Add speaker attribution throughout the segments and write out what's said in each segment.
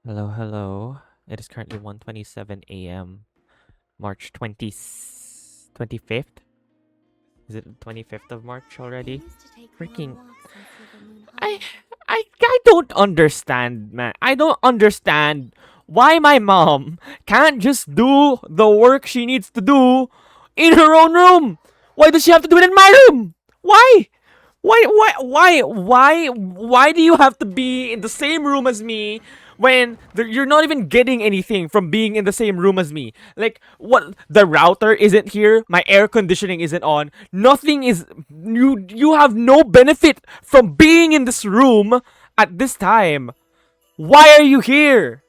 Speaker 1: Hello, hello. It is currently 1:27 a.m. March 25th. Is it 25th of March already? Freaking I I don't understand, man. I don't understand why my mom can't just do the work she needs to do in her own room. Why does she have to do it in my room? Why? Why do you have to be in the same room as me when you're not even getting anything from being in the same room as me? Like, what? The router isn't here, my air conditioning isn't on, nothing is. You have no benefit from being in this room at this time. Why are you here?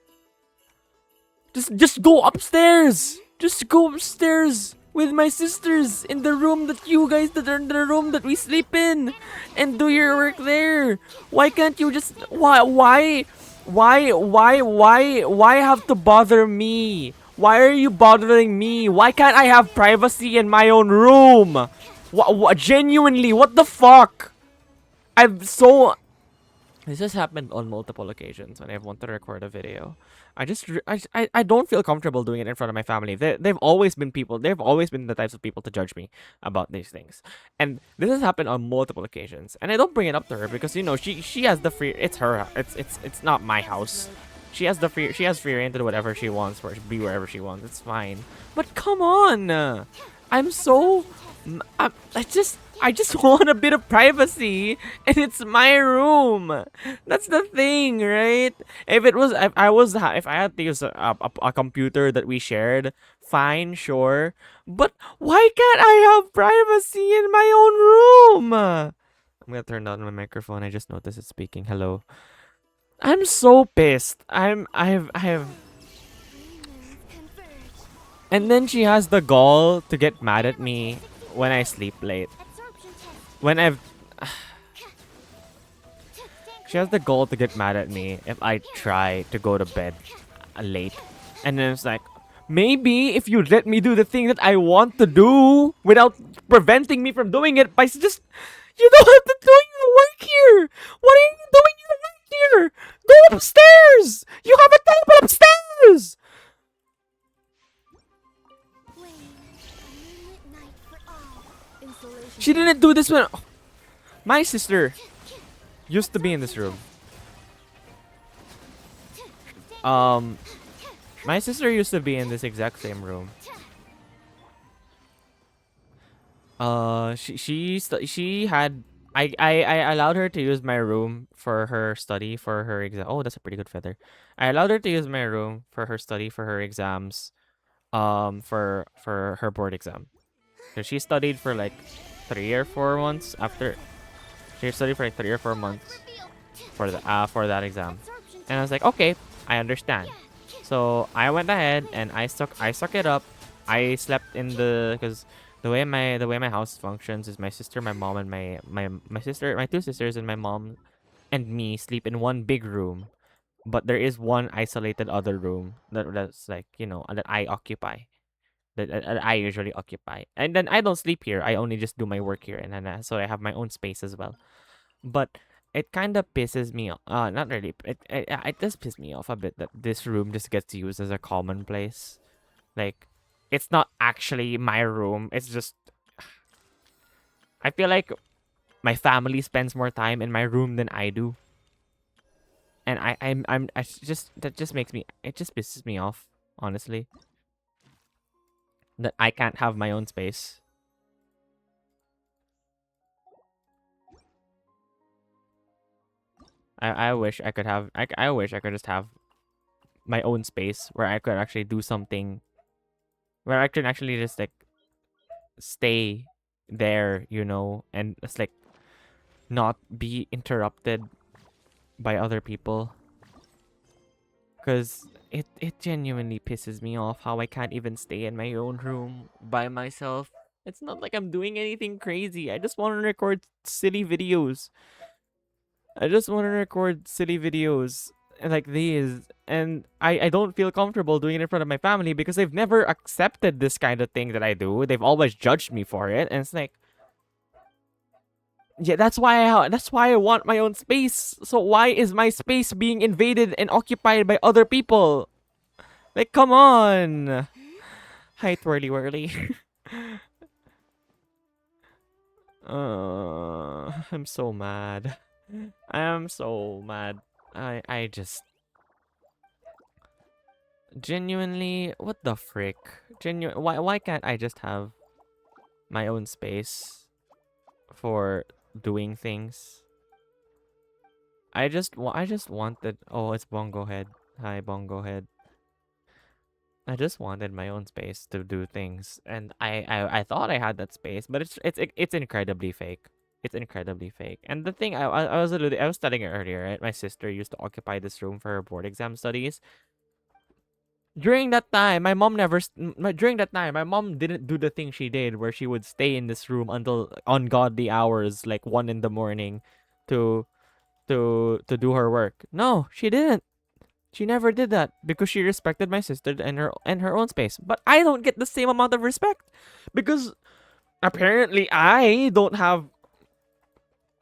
Speaker 1: Just go upstairs. Just go upstairs with my sisters in the room that you guys that are in the room that we sleep in and do your work there. Why can't you just why have to bother me? Why are you bothering me? Why can't I have privacy in my own room? Genuinely, what the fuck? I've so This has happened on multiple occasions when I've wanted to record a video. I don't feel comfortable doing it in front of my family. They've always been people. They've always been the types of people to judge me about these things, and this has happened on multiple occasions. And I don't bring it up to her because she has the free. It's her. It's not my house. She has the free. She has free reign to do whatever she wants, be wherever she wants. It's fine. But come on, I'm so. I just want a bit of privacy, and it's my room. That's the thing, right? If I had to use a computer that we shared, fine, sure. But why can't I have privacy in my own room? I'm gonna turn down my microphone. I just noticed it's speaking. Hello. I'm so pissed. I have. And then she has the gall to get mad at me when I sleep late. When I've She has the goal to get mad at me if I try to go to bed late. And then it's like, maybe if you let me do the thing that I want to do without preventing me from doing it by just, you don't have to do your work here. What are you doing your work here? Go upstairs. You have a table upstairs. She didn't do this when my sister used to be in this room. Um, my sister used to be in this exact same room. She had I allowed her to use my room for her study for her exam. Oh, that's a pretty good feather. I allowed her to use my room for her study for her exams. For her board exam. So she studied for like 3 or 4 months after. She studied for like 3 or 4 months for that exam, and I was like, okay, I understand. So I went ahead and I suck it up. I slept in the because the way my house functions is my sister, my mom, and my sister, my two sisters, and my mom and me sleep in one big room. But there is one isolated other room that's like that I occupy. That I usually occupy, and then I don't sleep here. I only just do my work here, and then so I have my own space as well. But it kind of pisses me off. Not really. It does piss me off a bit that this room just gets used as a common place. Like, it's not actually my room. It's just I feel like my family spends more time in my room than I do, and that just makes me. It just pisses me off, honestly, that I can't have my own space. I wish I could have. I wish I could just have my own space where I could actually do something where I can actually just like stay there, and it's like not be interrupted by other people. Cause it genuinely pisses me off how I can't even stay in my own room by myself. It's not like I'm doing anything crazy. I just want to record silly videos. I just want to record silly videos like these. And I don't feel comfortable doing it in front of my family because they've never accepted this kind of thing that I do. They've always judged me for it. And it's like, Yeah, that's why I want my own space. So why is my space being invaded and occupied by other people? Like, come on. Hi, twirly whirly. I'm so mad. I am so mad. I just genuinely, what the frick? Why can't I just have my own space for doing things? I just wanted. Oh, it's Bongo Head. Hi, Bongo Head. I just wanted my own space to do things, and I thought I had that space, but it's incredibly fake. It's incredibly fake. And the thing I was telling you earlier, right? My sister used to occupy this room for her board exam studies. During that time, my mom never. During that time, my mom didn't do the thing she did, where she would stay in this room until ungodly hours, like 1 in the morning, to to do her work. No, she didn't. She never did that because she respected my sister and her own space. But I don't get the same amount of respect because apparently I don't have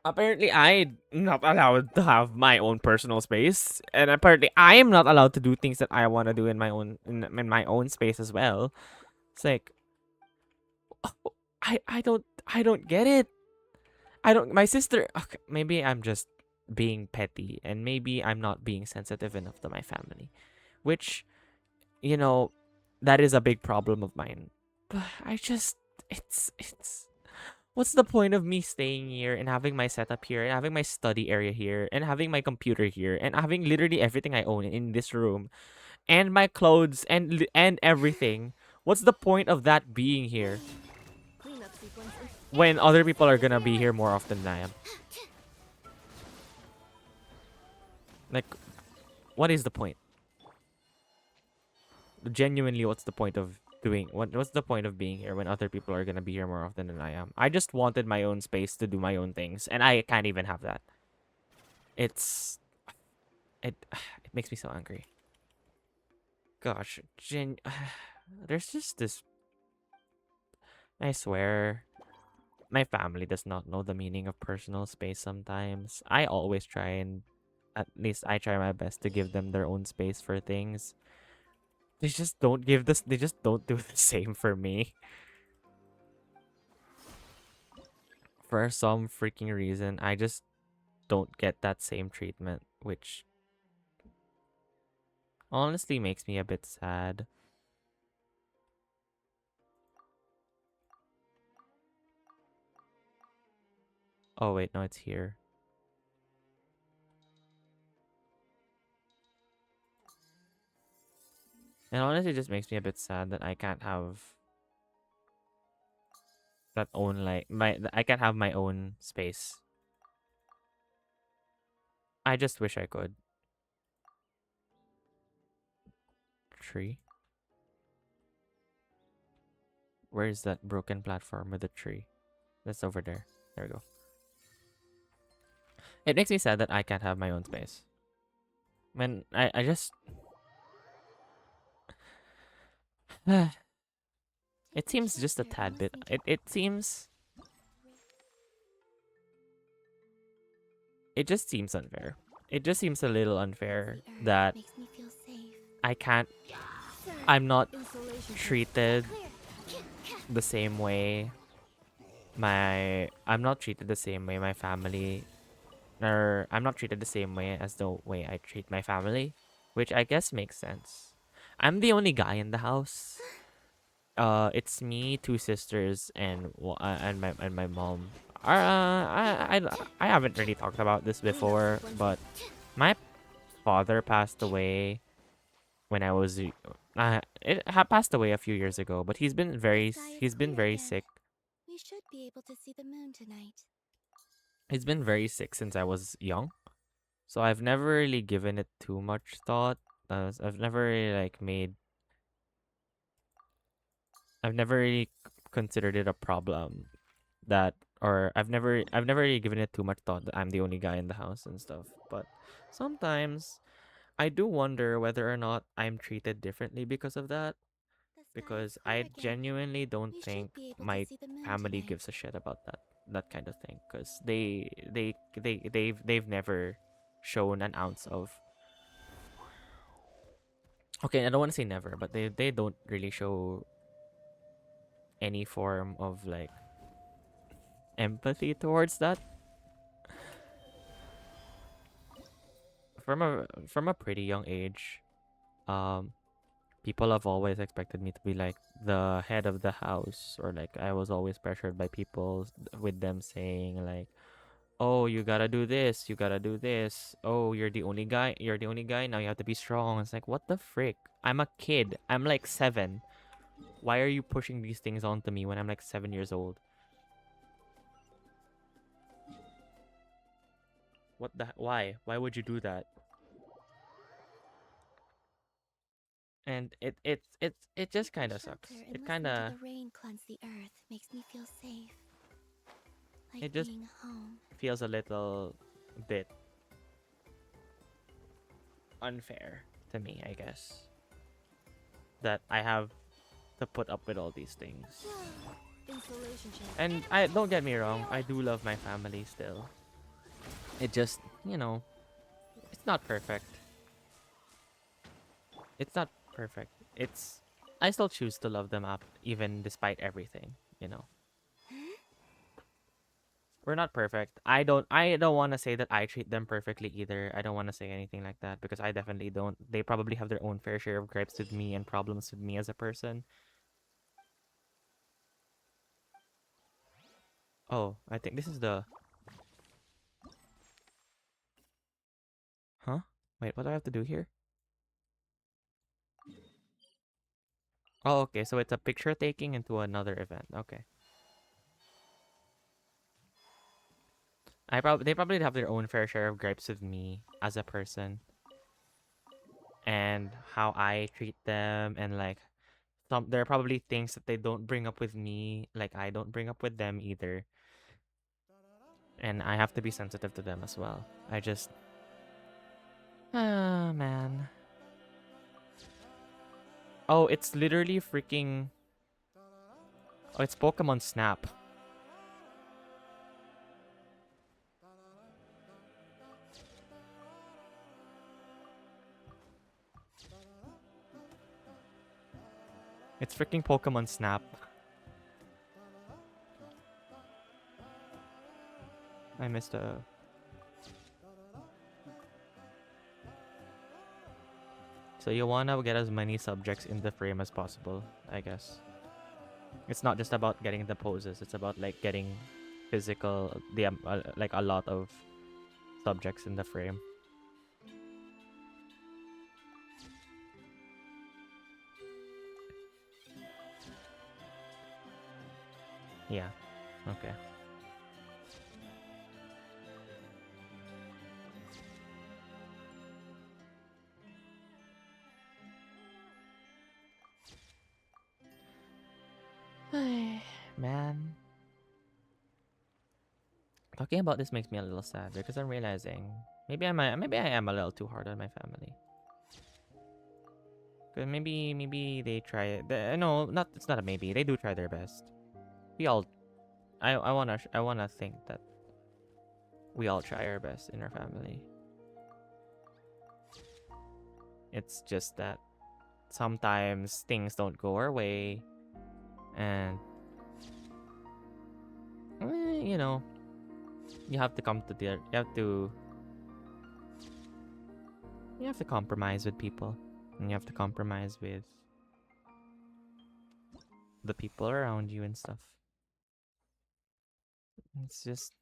Speaker 1: apparently I'm not allowed to have my own personal space, and apparently I am not allowed to do things that I want to do in my own space as well. It's like I don't get it. I don't my sister okay, maybe I'm just being petty, and maybe I'm not being sensitive enough to my family, which, you know, that is a big problem of mine. But I just, it's, what's the point of me staying here and having my setup here and having my study area here and having my computer here and having literally everything I own in this room and my clothes and everything? What's the point of that being here when other people are gonna be here more often than I am? Like, what is the point? Genuinely, what's the point of what's the point of being here when other people are gonna be here more often than I am? I just wanted my own space to do my own things, and I can't even have that. It's it it makes me so angry. Gosh, there's just this. I swear, my family does not know the meaning of personal space. Sometimes I always try, and at least I try my best to give them their own space for things. They just don't give this. They just don't do the same for me. For some freaking reason, I just don't get that same treatment, which honestly makes me a bit sad. Oh, wait, no, it's here. And honestly, it just makes me a bit sad that I can't have that own, like, I can't have my own space. I just wish I could. Tree? Where is that broken platform with the tree? That's over there. There we go. It makes me sad that I can't have my own space. When I just it seems just a tad bit. It just seems unfair. It just seems a little unfair that I can't I'm not treated the same way I'm not treated the same way my family, or I'm not treated the same way as the way I treat my family, which I guess makes sense. I'm the only guy in the house. It's me, two sisters, and my mom. I haven't really talked about this before, but my father passed away when I was it passed away a few years ago, but he's been very sick.
Speaker 2: We should be able to see the moon tonight.
Speaker 1: He's been very sick since I was young, so I've never really given it too much thought. I've never really I've never really considered it a problem that, or I've never really given it too much thought that I'm the only guy in the house and stuff. But sometimes I do wonder whether or not I'm treated differently because of that,
Speaker 2: The sky is
Speaker 1: because
Speaker 2: clear
Speaker 1: I
Speaker 2: again.
Speaker 1: genuinely don't
Speaker 2: We should
Speaker 1: think
Speaker 2: be able to
Speaker 1: my
Speaker 2: see the moon
Speaker 1: family
Speaker 2: tonight.
Speaker 1: gives a shit about that. that kind of thing, because they've never shown an ounce of. Okay, I don't want to say never, but they don't really show any form of like empathy towards that. From a pretty young age, um people have always expected me to be like the head of the house, or like I was always pressured by people with them saying like, oh, you gotta do this, you gotta do this, oh, you're the only guy, now you have to be strong. It's like, what the frick, I'm a kid, I'm like 7. Why are you pushing these things onto me when I'm like 7 years old? Why would you do that? And it just kind
Speaker 2: The
Speaker 1: of sucks.
Speaker 2: shelter and
Speaker 1: It kind
Speaker 2: listening to
Speaker 1: of
Speaker 2: the rain cleanse the earth makes me feel safe. Like
Speaker 1: it just
Speaker 2: being home.
Speaker 1: feels a little bit unfair to me, I guess, that I have to put up with all these things.
Speaker 2: Insulation chamber.
Speaker 1: And I don't get me wrong, I do love my family still. It just, it's not perfect. It's not perfect. It's I still choose to love them up even despite everything. We're not perfect. I don't want to say that I treat them perfectly either. I don't want to say anything like that because I definitely don't. They probably have their own fair share of gripes with me and problems with me as a person. Oh, I think this is the Huh? Wait, what do I have to do here? Oh, okay. So it's a picture taking into another event. Okay. They probably have their own fair share of gripes with me as a person and how I treat them, and like there are probably things that they don't bring up with me, like I don't bring up with them either. And I have to be sensitive to them as well. I just man. Oh, it's literally freaking Oh, it's Pokemon Snap. It's freaking Pokemon Snap. I missed a So you wanna get as many subjects in the frame as possible, I guess. It's not just about getting the poses, it's about like getting physical like a lot of subjects in the frame. Yeah. Okay. Man. Talking about this makes me a little sad because I'm realizing maybe I am a little too hard on my family. Cause maybe they try it. No, not it's not a maybe. They do try their best. We all I wanna think that we all try our best in our family. It's just that sometimes things don't go our way, and you know, you have to come to the you have to compromise with people, and you have to compromise with the people around you and stuff. It's just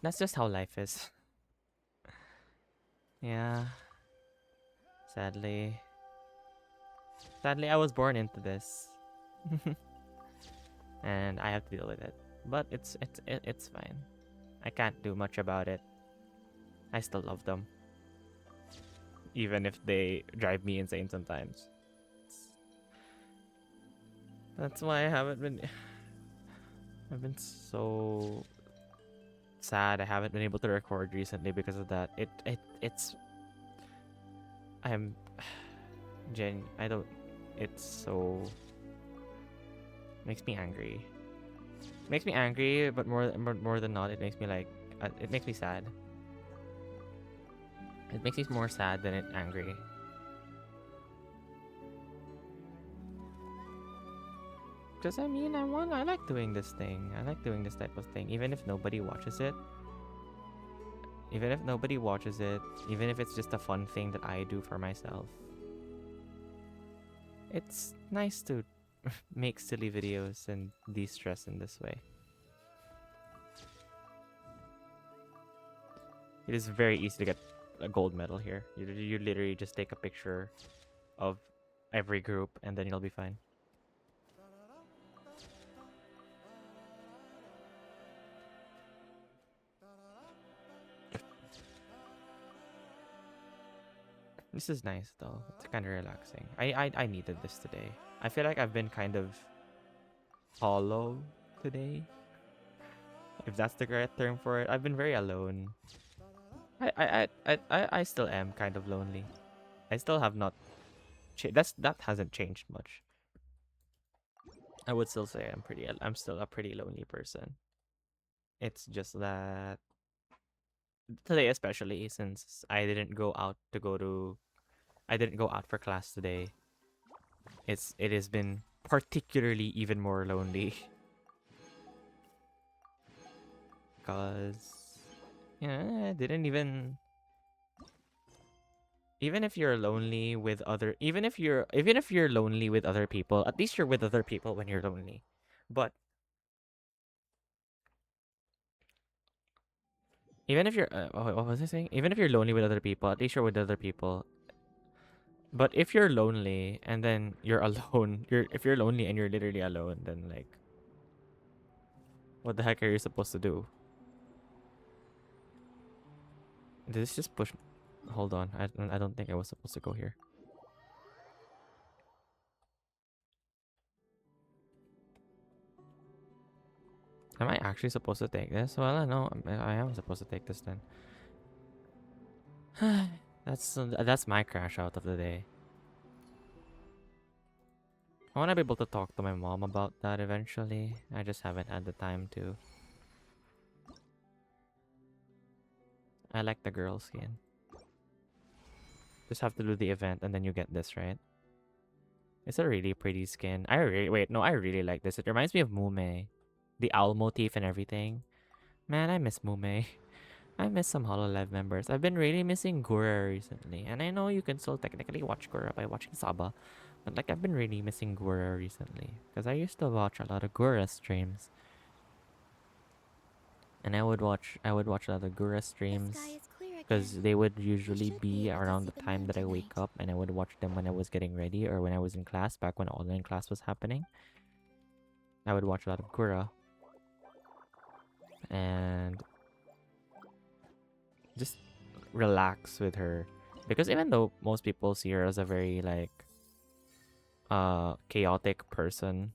Speaker 1: That's just how life is. Yeah. Sadly. Sadly, I was born into this. And I have to deal with it. But it's fine. I can't do much about it. I still love them. Even if they drive me insane sometimes. That's why I've been so sad I haven't been able to record recently because of that. It's I'm I don't it's so makes me angry. Makes me angry, but more than not, it makes me like it makes me sad. It makes me more sad than it angry. Because I mean, I like doing this thing. I like doing this type of thing, even if nobody watches it. Even if nobody watches it, even if it's just a fun thing that I do for myself. It's nice to make silly videos and de-stress in this way. It is very easy to get a gold medal here. You literally just take a picture of every group and then you'll be fine. This is nice though. It's kind of relaxing. I needed this today. I feel like I've been kind of hollow today, if that's the correct term for it. I've been very alone. I still am kind of lonely. I still have not. That hasn't changed much. I would still say I'm still a pretty lonely person. It's just that today, especially since I didn't go out for class today. It has been particularly even more lonely. Cause yeah, I didn't even if you're lonely with other even if you're lonely with other people, at least you're with other people when you're lonely. But even if you're what was I saying? Even if you're lonely with other people, at least you're with other people. But if you're lonely and then you're alone, if you're lonely and you're literally alone, then like what the heck are you supposed to do? Did this just push? Hold on. I don't think I was supposed to go here. Am I actually supposed to take this? Well, I know I am supposed to take this then. That's my crash out of the day. I want to be able to talk to my mom about that eventually. I just haven't had the time to. I like the girl skin. Just have to do the event and then you get this, right? It's a really pretty skin. I really like this. It reminds me of Mume. The owl motif and everything. Man, I miss Mume. I miss some Hololive members. I've been really missing Gura recently. And I know you can still technically watch Gura by watching Saba. But like I've been really missing Gura recently. Because I used to watch a lot of Gura streams. And I would watch a lot of Gura streams. Because they would usually be around the time that I wake up. And I would watch them when I was getting ready or when I was in class, back when online class was happening. I would watch a lot of Gura. And just relax with her, because even though most people see her as a very like chaotic person,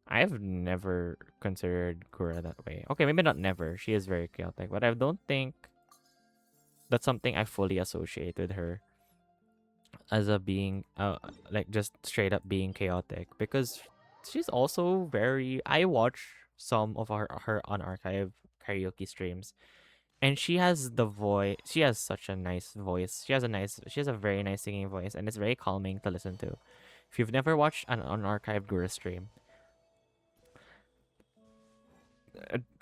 Speaker 1: I've never considered Kura that way. Okay, maybe not never. She is very chaotic, but I don't think that's something I fully associate with her as a being like just straight up being chaotic, because she's also very. I watch some of her unarchived karaoke streams. And she has the voice. She has such a nice voice. She has a very nice singing voice, and it's very calming to listen to. If you've never watched an unarchived Gura stream,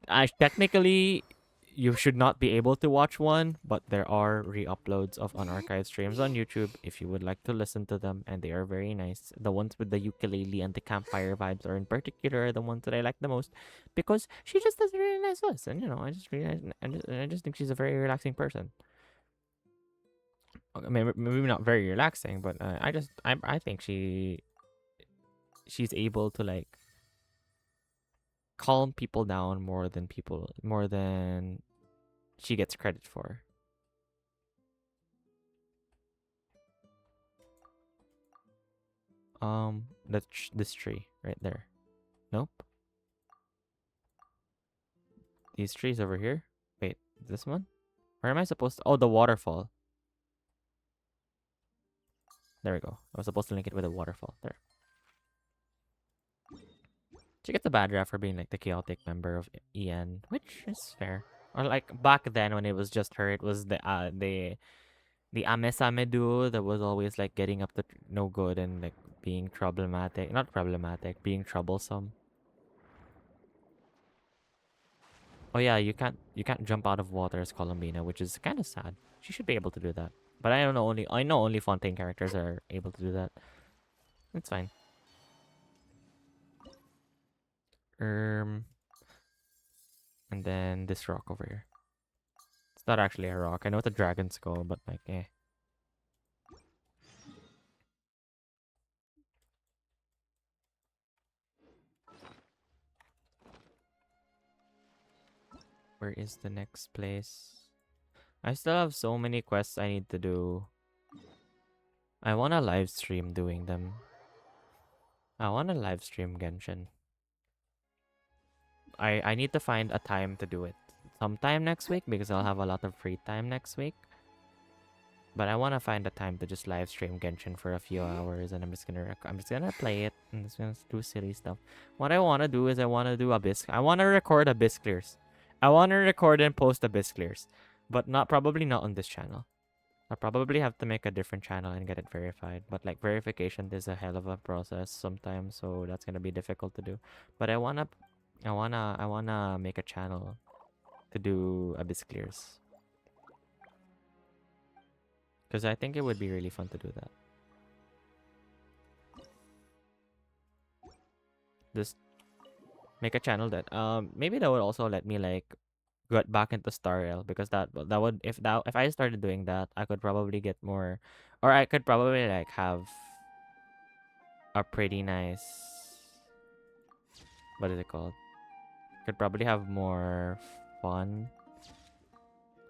Speaker 1: I technically you should not be able to watch one, but there are re-uploads of unarchived streams on YouTube if you would like to listen to them, and they are very nice. The ones with the ukulele and the campfire vibes are in particular the ones that I like the most, because she just has a really nice voice, and I just think she's a very relaxing person. Okay, maybe not very relaxing, but I think she's able to like calm people down more than she gets credit for. This tree right there. Nope. These trees over here. Wait, this one? Where am I supposed to? Oh, the waterfall. There we go. I was supposed to link it with a waterfall. There. She gets a bad rap for being like the chaotic member of EN, which is fair. Or like back then when it was just her, it was the Amesame duo that was always like getting up to no good and like being problematic. Not problematic, being troublesome. Oh yeah, you can't jump out of water as Columbina, which is kind of sad. She should be able to do that. But I know only Fontaine characters are able to do that. It's fine. Um and then this rock over here. It's not actually a rock. I know it's a dragon skull, but like eh. Where is the next place? I still have so many quests I need to do. I want to live stream doing them. I want to live stream Genshin. I need to find a time to do it. Sometime next week because I'll have a lot of free time next week. But I want to find a time to just live stream Genshin for a few hours, and I'm just gonna play it and just gonna do silly stuff. What I want to do is I want to do Abyss. I want to record Abyss Clears. I want to record and post Abyss Clears, but probably not on this channel. I'll probably have to make a different channel and get it verified. But like verification is a hell of a process sometimes, so that's gonna be difficult to do. But I wanna make a channel to do Abyss Clears. Because I think it would be really fun to do that. Just make a channel that maybe that would also let me like get back into Star Rail, because that would if I started doing that, I could probably get more, or I could probably like have a pretty nice, what is it called? Could probably have more fun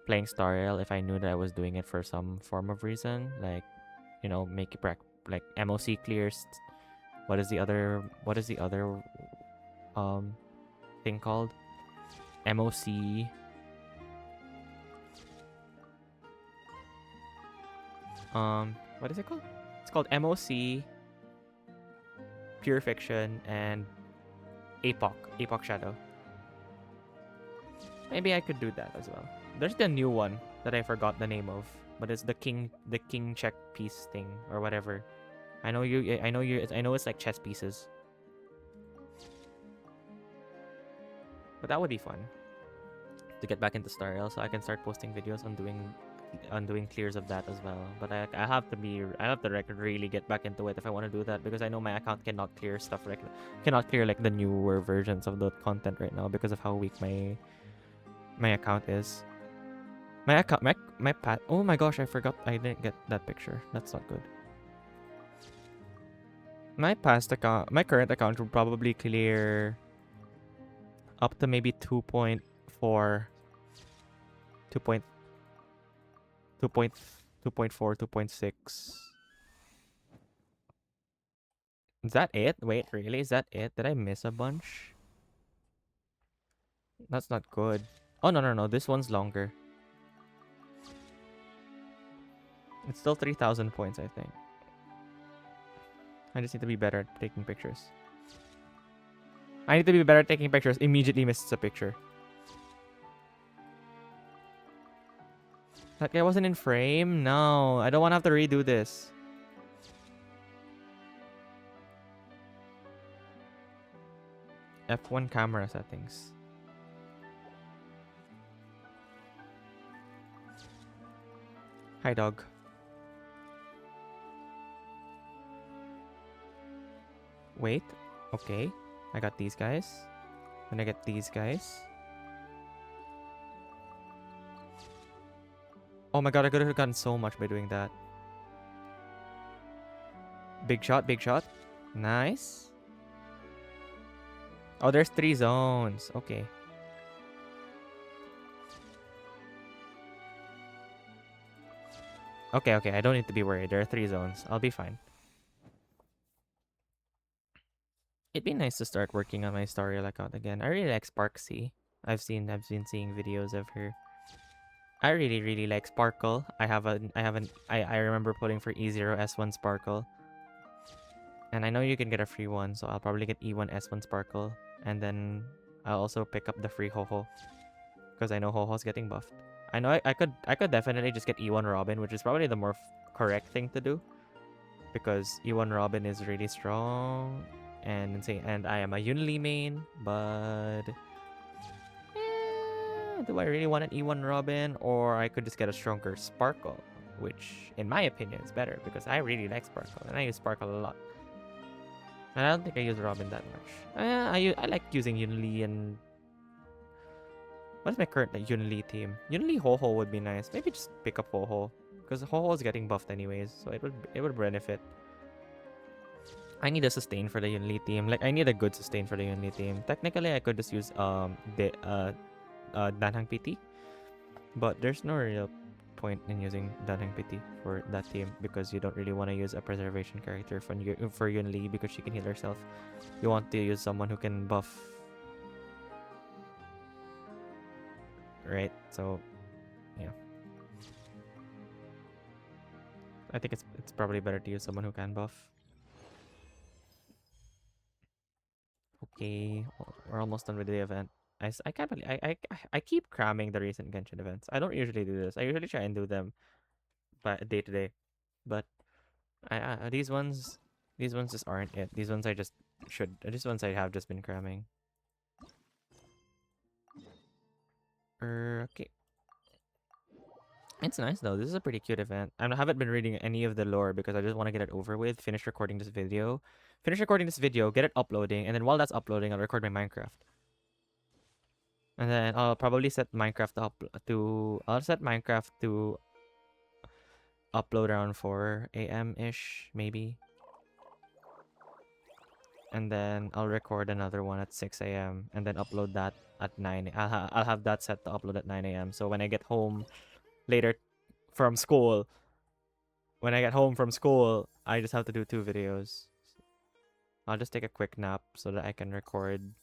Speaker 1: playing Star Rail if I knew that I was doing it for some form of reason, like make it like MOC clears. What is the other thing called? MOC. What is it called? It's called MOC, Pure Fiction, and Epoch Shadow. Maybe I could do that as well. There's the new one that I forgot the name of, but it's the king check piece thing or whatever. I know it's like chess pieces. But that would be fun to get back into Star Rail, so I can start posting videos on doing clears of that as well. But I have to really get back into it if I want to do that, because I know my account cannot clear stuff cannot clear like the newer versions of the content right now because of how weak my account is. My account, my pat. Oh my gosh, I forgot. I didn't get that picture. That's not good. My current account will probably clear up to maybe 2.4, 2.6. Is that it? Wait, really? Is that it? Did I miss a bunch? That's not good. Oh, no. This one's longer. It's still 3,000 points, I think. I just need to be better at taking pictures. I need to be better at taking pictures. Immediately misses a picture. That guy wasn't in frame? No, I don't want to have to redo this. F1 camera settings. Hi, dog. Wait. Okay. I got these guys. Then I get these guys. Oh my god, I could have gotten so much by doing that. Big shot, big shot. Nice. Oh, there's 3 zones. Okay. Okay. I don't need to be worried. There are 3 zones. I'll be fine. It'd be nice to start working on my Star Rail account again. I really like Sparksy. I've been seeing videos of her. I really like Sparkle. I remember putting for E0 S1 Sparkle. And I know you can get a free one, so I'll probably get E1 S1 Sparkle. And then I'll also pick up the free Ho-Oh. Because I know Ho-Oh's getting buffed. I know I could definitely just get E1 Robin, which is probably the more correct thing to do. Because E1 Robin is really strong and insane. And I am a Yunli main, but... do I really want an E1 Robin? Or I could just get a stronger Sparkle, which in my opinion is better because I really like Sparkle and I use Sparkle a lot. And I don't think I use Robin that much. I like using Yunli and... What's my current Yunli team? Yunli Ho-Oh would be nice. Maybe just pick up Ho-Oh. Because Ho-Oh is getting buffed anyways, so it would benefit. I need a sustain for the Yunli team. Like, I need a good sustain for the Yunli team. Technically, I could just use Danhang PT. But there's no real point in using Danhang PT for that team because you don't really want to use a preservation character for Yunli because she can heal herself. You want to use someone who can buff. Right? So, yeah. I think it's probably better to use someone who can buff. Okay, we're almost done with the event. I can't believe I keep cramming the recent Genshin events. I don't usually do this. I usually try and do them but day to day. But these ones just aren't it. These ones these ones I have just been cramming. Okay. It's nice though. This is a pretty cute event. I haven't been reading any of the lore because I just want to get it over with, finish recording this video, get it uploading, and then while that's uploading, I'll record my Minecraft. And then I'll probably set Minecraft to upload around 4 a.m. ish, maybe. And then I'll record another one at 6 a.m. and then upload that at 9. I'll have that set to upload at 9 a.m. So when I get home later from school, I just have to do 2 videos. I'll just take a quick nap so that I can record.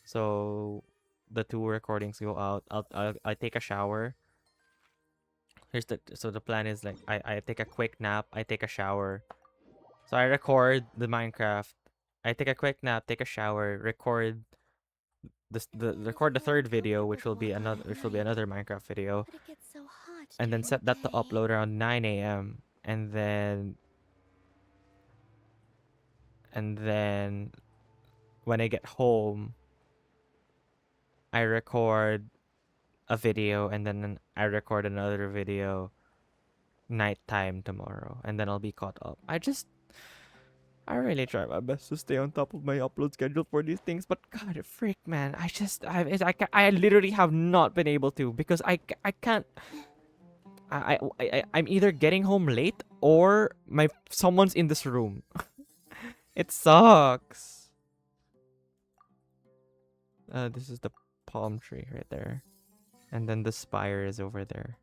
Speaker 1: So the 2 recordings go out. I take a shower. So the plan is like I take a quick nap, I take a shower. So I record the Minecraft. I take a quick nap, take a shower, record record the 3rd video, which will be another Minecraft video. And then set that to upload around 9 a.m. And then when I get home, I record a video and then I record another video nighttime tomorrow, and then I'll be caught up. I really try my best to stay on top of my upload schedule for these things, but god frick man, I literally have not been able to because I can't. I'm either getting home late or someone's in this room. It sucks. This is the palm tree right there. And then the spire is over there.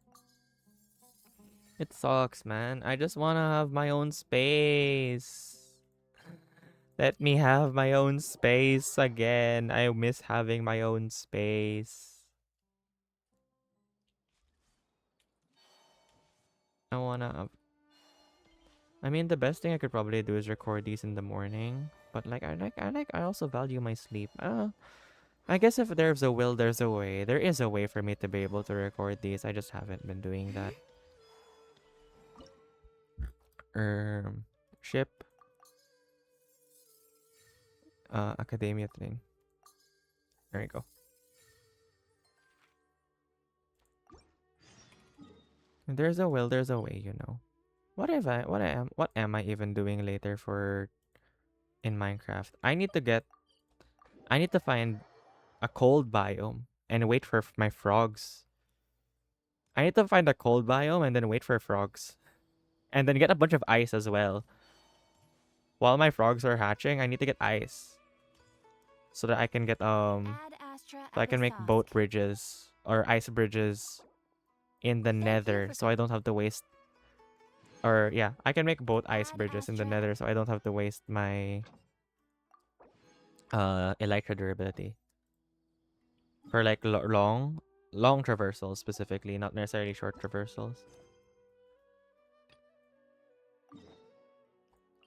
Speaker 1: It sucks, man. I just want to have my own space. Let me have my own space again. I miss having my own space. I mean, the best thing I could probably do is record these in the morning. But I also value my sleep. I guess if there's a will, there's a way. There is a way for me to be able to record these. I just haven't been doing that. Ship. Academia thing. There you go. If there's a will, there's a way, you know. What am I even doing later in Minecraft? I need to find a cold biome and wait for my frogs. I need to find a cold biome and then wait for frogs. And then get a bunch of ice as well. While my frogs are hatching, I need to get ice. So that I can get make boat bridges or ice bridges in the nether, so I don't have to waste. Or yeah, I can make both ice bridges in the nether, so I don't have to waste my elytra durability for like long traversals specifically, not necessarily short traversals.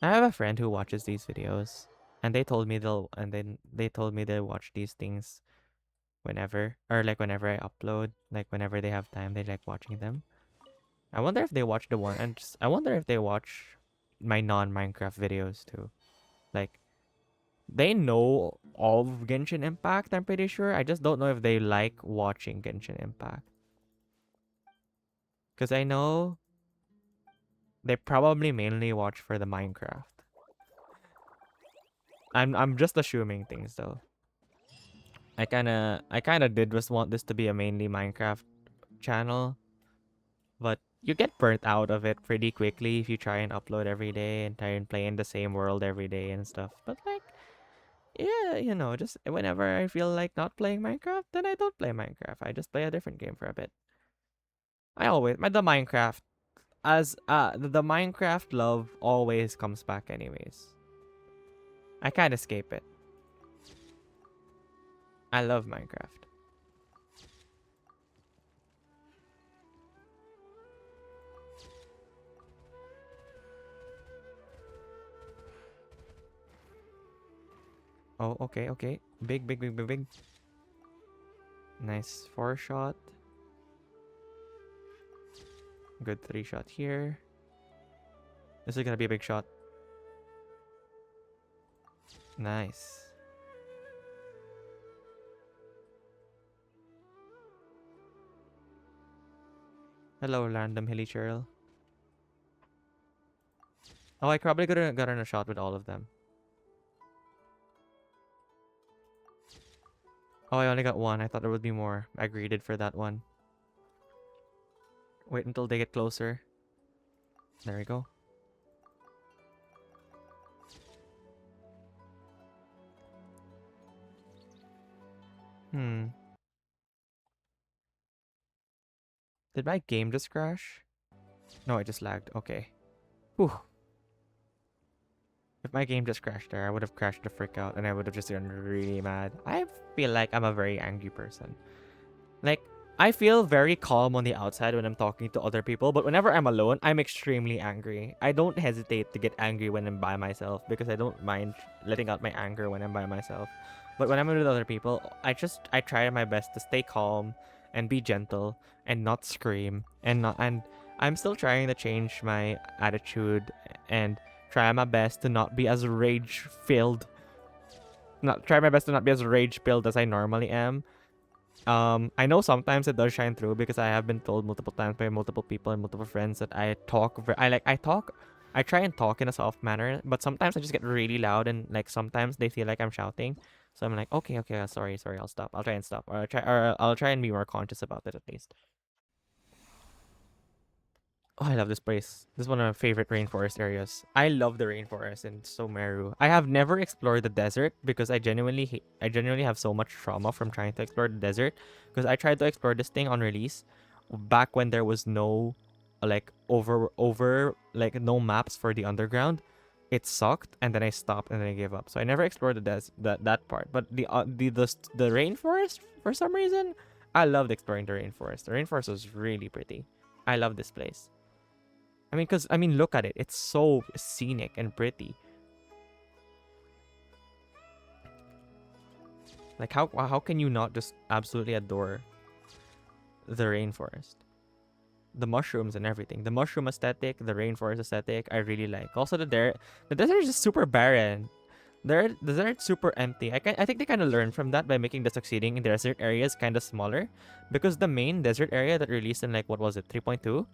Speaker 1: I have a friend who watches these videos, and they told me they watch these things whenever, or like whenever I upload, like whenever they have time, they like watching them. I wonder if they watch the one, and just, I wonder if they watch my non-Minecraft videos too. Like they know all of Genshin Impact, I'm pretty sure. I just don't know if they like watching Genshin Impact. Because I know they probably mainly watch for the Minecraft. I'm just assuming things though. I kinda did just want this to be a mainly Minecraft channel, but you get burnt out of it pretty quickly if you try and upload every day and try and play in the same world every day and stuff. But like, yeah, just whenever I feel like not playing Minecraft, then I don't play Minecraft. I just play a different game for a bit. The Minecraft the Minecraft love always comes back anyways. I can't escape it. I love Minecraft. Oh, okay, okay. Big, big, big, big, big. Nice 4-shot. Good 3-shot here. This is gonna be a big shot. Nice. Hello, random hilly churl. Oh, I probably could have gotten a shot with all of them. Oh, I only got one. I thought there would be more. I greeted for that one. Wait until they get closer. There we go. Hmm. Did my game just crash? No, I just lagged. Okay. Whew. If my game just crashed there, I would have crashed the frick out and I would have just gotten really mad. I feel like I'm a very angry person. Like, I feel very calm on the outside when I'm talking to other people, but whenever I'm alone, I'm extremely angry. I don't hesitate to get angry when I'm by myself because I don't mind letting out my anger when I'm by myself. But when I'm with other people, I try my best to stay calm and be gentle and not scream and I'm still trying to change my attitude and try my best to not be as rage filled. Not try my best to not be as rage filled as I normally am. I know sometimes it does shine through because I have been told multiple times by multiple people and multiple friends that I talk. I try and talk in a soft manner, but sometimes I just get really loud and like sometimes they feel like I'm shouting. So I'm like, okay, okay, sorry, sorry, I'll stop. I'll try and stop, or I'll try and be more conscious about it at least. Oh, I love this place. This is one of my favorite rainforest areas. I love the rainforest in Someru. I have never explored the desert because I genuinely have so much trauma from trying to explore the desert because I tried to explore this thing on release back when there was no like over like no maps for the underground. It sucked and then I stopped and then I gave up. So I never explored that part. But the rainforest for some reason, I loved exploring the rainforest. The rainforest was really pretty. I love this place. Look at it. It's so scenic and pretty. Like how can you not just absolutely adore the rainforest? The mushrooms and everything. The mushroom aesthetic, the rainforest aesthetic, I really like. Also the desert is just super barren. The desert's super empty. I think they kind of learned from that by making the succeeding in the desert areas kind of smaller, because the main desert area that released in like what was it 3.2?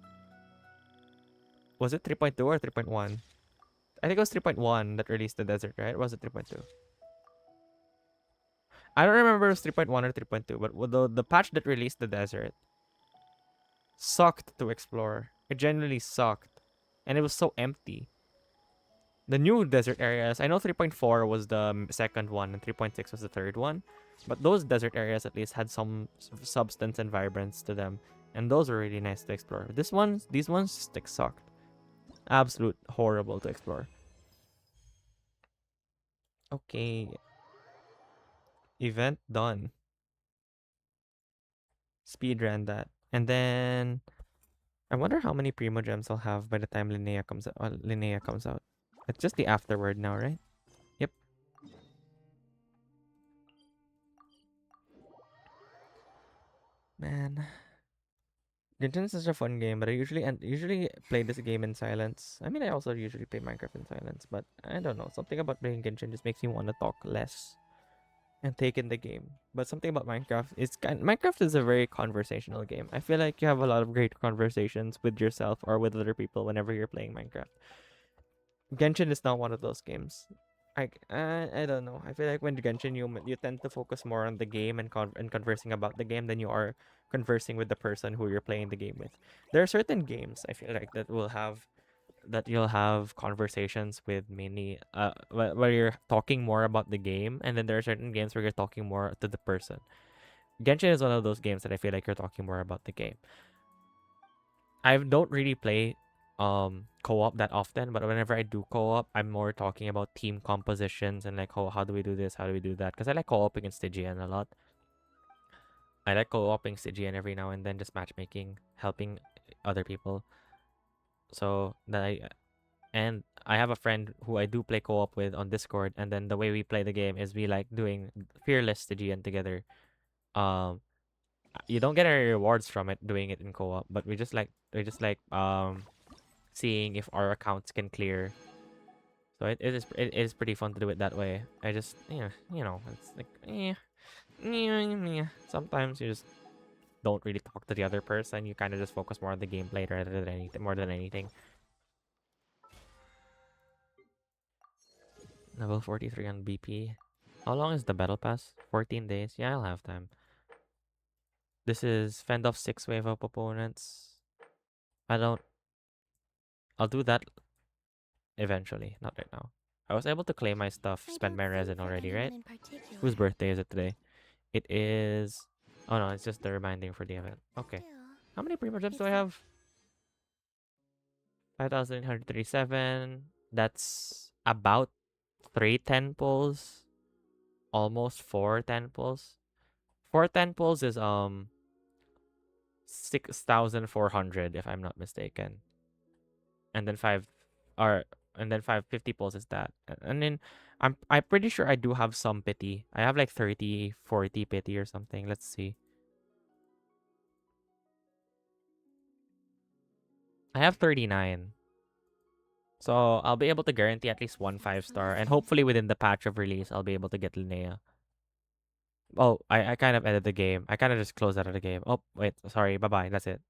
Speaker 1: Was it 3.2 or 3.1? I think it was 3.1 that released the desert, right? Or was it 3.2? I don't remember if it was 3.1 or 3.2, but the patch that released the desert sucked to explore. It genuinely sucked. And it was so empty. The new desert areas, I know 3.4 was the second one and 3.6 was the third one, but those desert areas at least had some substance and vibrance to them, and those were really nice to explore. These ones just like sucked. Absolute horrible to explore. Okay, event done. Speed ran that. And then I wonder how many Primo Gems I'll have by the time Linnea comes out. It's just the afterword now, right? Yep. Man. Genshin is such a fun game, but I usually play this game in silence. I mean, I also usually play Minecraft in silence, but I don't know. Something about playing Genshin just makes me want to talk less and take in the game. But something about Minecraft is a very conversational game. I feel like you have a lot of great conversations with yourself or with other people whenever you're playing Minecraft. Genshin is not one of those games. I don't know. I feel like when Genshin you tend to focus more on the game and conversing about the game than you are conversing with the person who you're playing the game with. There are certain games I feel like that you'll have conversations with many where you're talking more about the game, and then there are certain games where you're talking more to the person. Genshin is one of those games that I feel like you're talking more about the game. I don't really play co-op that often, but whenever I do co-op, I'm more talking about team compositions and like how do we do this, how do we do that, because I like co-oping in Stygian a lot. I like co-oping Stygian every now and then, just matchmaking, helping other people. So that I have a friend who I do play co-op with on Discord, and then the way we play the game is we like doing Fearless Stygian together. Um, you don't get any rewards from it doing it in co-op, but we just like seeing if our accounts can clear. So it is pretty fun to do it that way. I just it's like sometimes you just don't really talk to the other person. You kind of just focus more on the gameplay rather than anything more than anything. Level 43 on BP. How long is the battle pass? 14 days. Yeah, I'll have time. This is fend off 6 wave up opponents. I don't. I'll do that eventually, not right now. I was able to claim my stuff,
Speaker 2: I
Speaker 1: spend
Speaker 2: don't
Speaker 1: my
Speaker 2: think
Speaker 1: resin
Speaker 2: for
Speaker 1: already, right?
Speaker 2: anyone in particular.
Speaker 1: Whose birthday is it today? It is. Oh no, it's just the reminding for the event. Okay.
Speaker 2: Still,
Speaker 1: How many primo gems
Speaker 2: it's
Speaker 1: do I have? 5,837. That's about 3 10 pulls. Almost 4 10 pulls. 4 10 pulls is 6,400 if I'm not mistaken. And then or and then 550 pulls is that. And then I'm pretty sure I do have some pity. I have like 30, 40 pity or something. Let's see. I have 39. So I'll be able to guarantee at least one 5-star, and hopefully within the patch of release I'll be able to get Linnea. Oh, I kind of ended the game. I kind of just closed out of the game. Oh, wait, sorry. Bye-bye. That's it.